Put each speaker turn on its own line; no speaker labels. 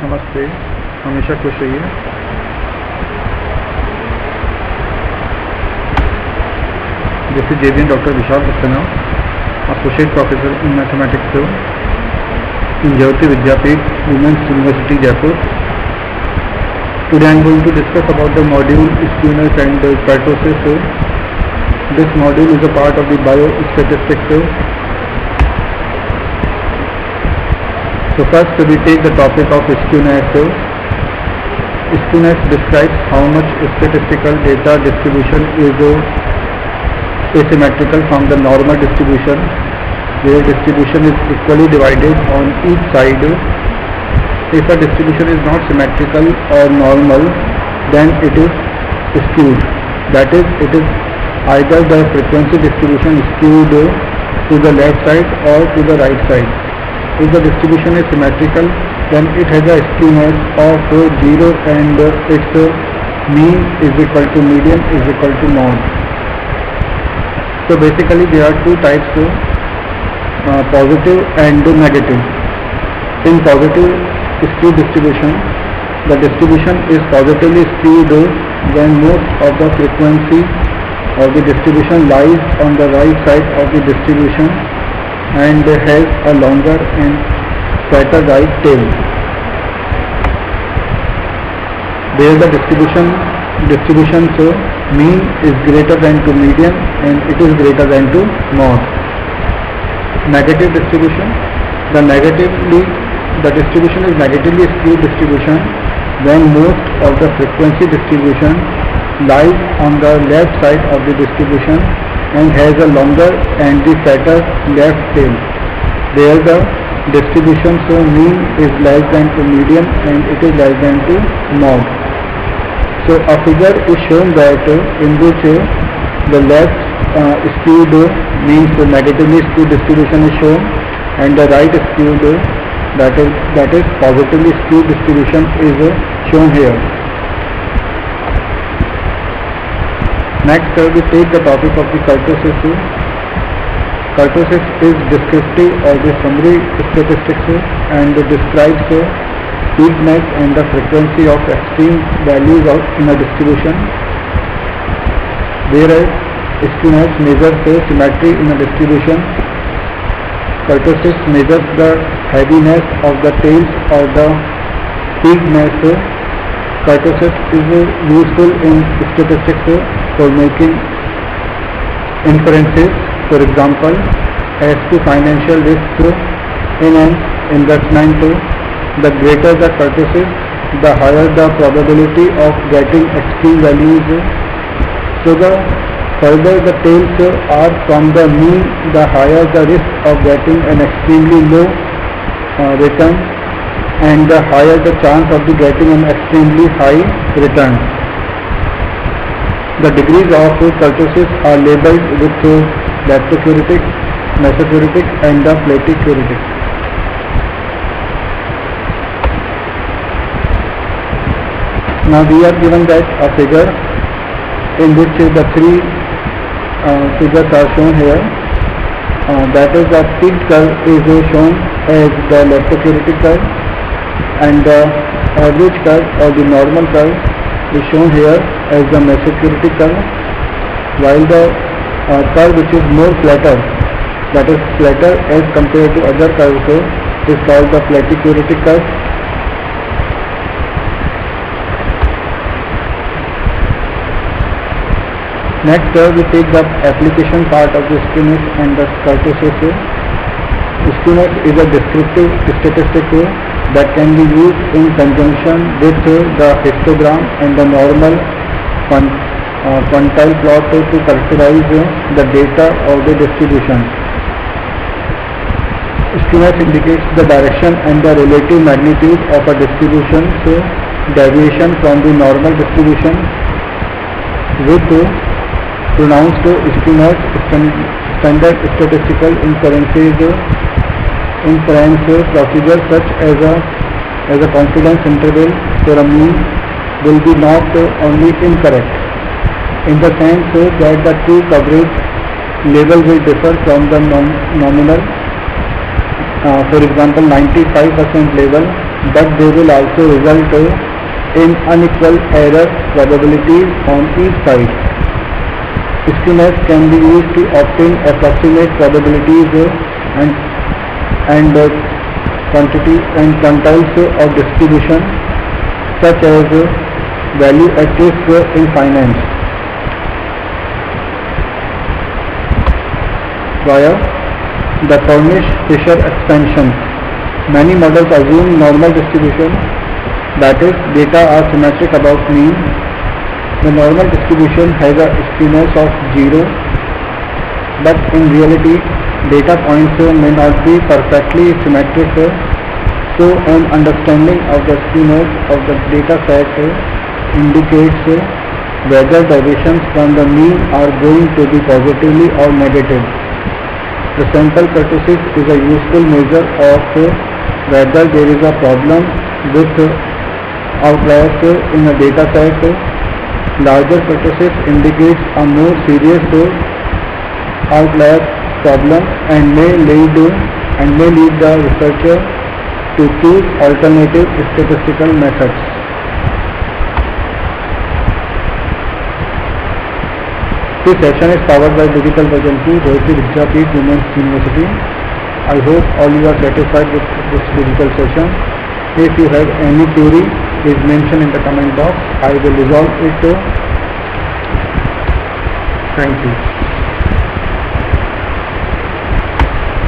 नमस्ते, हमेशा खुश रहिए। This is JVN Dr. Vishal Saxena, Associate Professor in Mathematics in Jayoti Vidyapeeth, Women's University, Jaipur. Today I am going to discuss about the module skewness and kurtosis. This module is a part of the biostatistics. So first we take the topic of skewness. Skewness describes how much statistical data distribution is asymmetrical from the normal distribution, where distribution is equally divided on each side. If a distribution is not symmetrical or normal, then it is skewed. That is, it is either the frequency distribution skewed to the left side or to the right side. If the distribution is symmetrical, then it has a skewness of 0 and its mean is equal to median is equal to mode. So basically there are two types, positive and negative. In positive skewed distribution, the distribution is positively skewed when most of the frequency of the distribution lies on the right side of the distribution and has a longer and fatter right tail. Where the distribution's mean is greater than to median and it is greater than to mode. Negative distribution, the distribution is negatively skewed distribution when most of the frequency distribution lies on the left side of the distribution and has a longer and the fatter left tail. There the distribution's mean is less than to median and it is less than to mode. So a figure is shown that in which the left skewed means negatively skewed distribution is shown and the right skewed that is positively skewed distribution is shown here. Next we take the topic of the kurtosis. Kurtosis is descriptive or the summary statistics and describes peakness and the frequency of extreme values in a distribution, whereas skewness measures symmetry in a distribution. Kurtosis measures the heaviness of the tails or the peakness. Kurtosis is useful in statistics for making inferences, for example, as to financial risk in an investment. The greater the kurtosis, the higher the probability of getting extreme values. So the further the tails are from the mean, the higher the risk of getting an extremely low return and the higher the chance of getting an extremely high return. The degrees of kurtosis are labeled with leptocuritic, mesocuritic and the platicuritic. Now we are given that a figure in which the three figures are shown here. That is, the peaked curve is shown as the leptocuritic curve and the average curve or the normal curve is shown here as the mesocuritic curve, while the curve which is more flatter, that is flatter as compared to other curves, is called the platicuritic curve. Next we take the application part of the skewness and the kurtosis. Skewness is a descriptive statistic that can be used in conjunction with the histogram and the normal quantile plot to characterize the data of the distribution. Skewness indicates the direction and the relative magnitude of a distribution's deviation from the normal distribution. With pronounced skewness, standard statistical inference procedure such as a confidence interval for a mean will be not only incorrect in the sense that the true coverage level will differ from the nominal. For example, 95% level but they will also result in unequal error probabilities on each side. Schemas can be used to obtain approximate probabilities and quantity and quantiles of distribution, such as value at risk in finance. Via the Cornish-Fisher expansion, many models assume normal distribution, that is, data are symmetric about mean. The normal distribution has a skewness of 0, but in reality, data points may not be perfectly symmetric, so an understanding of the skewness of the data set indicates whether deviations from the mean are going to be positively or negative. The sample kurtosis is a useful measure of whether there is a problem with outliers in a data set. Larger kurtosis indicates a more serious outlier problem and may lead the researcher to choose alternative statistical methods. This session is powered by Digital Puzzle 2, Rohit Vidyapeeth, Women's University. I hope all you are satisfied with this digital session. If you have any query, please mention in the comment box. I will resolve it. Thank you.